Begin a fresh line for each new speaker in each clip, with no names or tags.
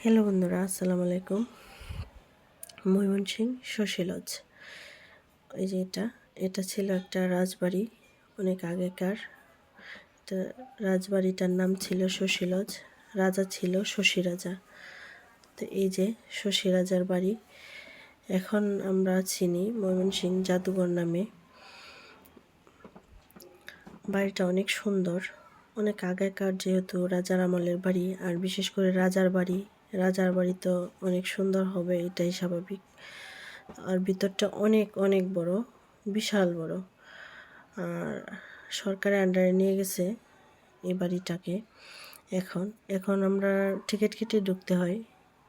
Hello বন্ধুরা, আসসালামু আলাইকুম। ময়মনসিংহ শশী লজ। এই যে এটা ছিল একটা রাজবাড়ি, অনেক আগেকার। রাজবাড়িটার নাম ছিল শশী লজ। রাজা ছিল শশী রাজা। তো এই যে শশী রাজার বাড়ি। এখন আমরা চিনি ময়মনসিংহ জাদুঘর নামে। বাড়িটা অনেক সুন্দর, অনেক আগেকার, যেহেতু রাজার আমলের বাড়ি, আর বিশেষ করে রাজার বাড়ি তো অনেক সুন্দর হবে, এটাই স্বাভাবিক। আর ভিতরটা অনেক অনেক বড়, বিশাল বড়। আর সরকারের আন্ডারে নিয়ে গেছে এই বাড়িটাকে। এখন আমরা টিকিট কেটে ঢুকতে হয়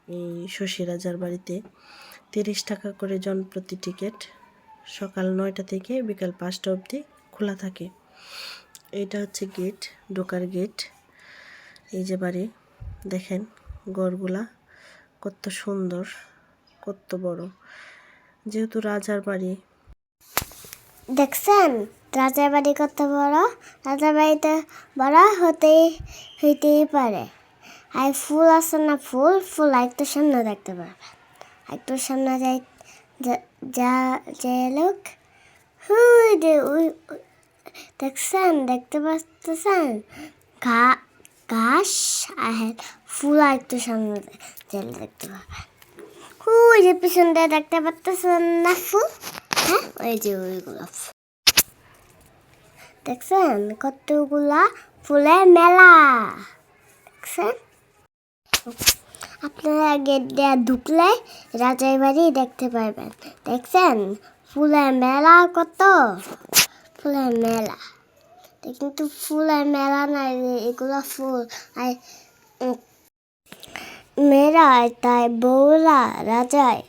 এই শশী রাজার বাড়িতে। 30 টাকা করে জন প্রতি টিকিট। সকাল 9টা থেকে বিকাল 5টা অবধি খোলা থাকে। এইটা হচ্ছে গেট, ঢোকার গেট। এই যে বাড়ি, দেখেন ঘরগুলা কত সুন্দর, কত বড়। যেহেতু রাজার বাড়ি,
দেখছেন রাজার বাড়ি কত বড়। রাজার বাড়িতে বড় হইতেই পারে। আর ফুল আছে না, ফুল একটু সামনে দেখতে পারবে। একটু সামনে যাই, যে লোক দেখতে পাচ্ছেন ঘাস আর ফুল একটু সামনে গেলে দেখতে পারবে। ওই যে পিছন দিয়ে দেখতে পাচ্ছেন না ফুল, হ্যাঁ ওই যে ওইগুলো দেখছেন, কতগুলা ফুলের মেলা। দেখছেন, আপনারা গেট দিয়ে ঢুকলে রাজার বাড়ি দেখতে পারবেন। দেখছেন ফুলের মেলা, কত ফুলের মেলা। কিন্তু ফুলের মেলা নাই, এগুলো ফুল। আর মেয়েরা, তাই বউরা, রাজায়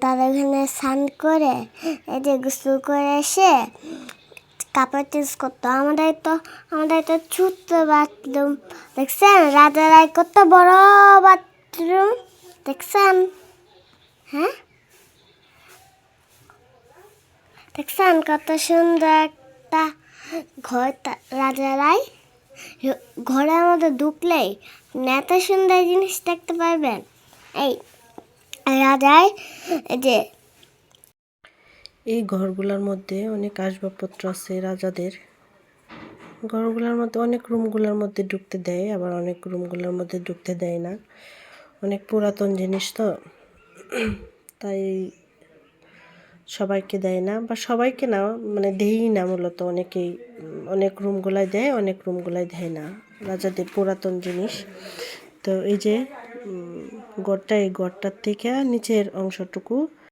তারা এখানে স্নান করে, এই যে গোসল করে এসে কাপড় চেঞ্জ করতো। আমাদের তো ছোট্ট বাথরুম। দেখছেন রাজারাই কত বড় বাথরুম, দেখছেন? হ্যাঁ, দেখছেন কত সুন্দর একটা ঘর রাজারাই। ঘরের মধ্যে ঢুকলেই এত সুন্দর জিনিস দেখতে পারবেন। এই রাজাই যে
এই ঘরগুলোর মধ্যে অনেক আসবাবপত্র আছে রাজাদের। ঘরগুলোর মধ্যে অনেক রুমগুলোর মধ্যে ঢুকতে দেয়, আবার অনেক রুমগুলোর মধ্যে ঢুকতে দেয় না। অনেক পুরাতন জিনিস তো, তাই সবাইকে দেয় না, বা সবাইকে না, মানে দেয়ই না মূলত। অনেক রুমগুলাই দেয়, অনেক রুমগুলাই দেয় না। রাজাদের পুরাতন জিনিস। তো এই যে এই ঘরটার থেকে নিচের অংশটুকু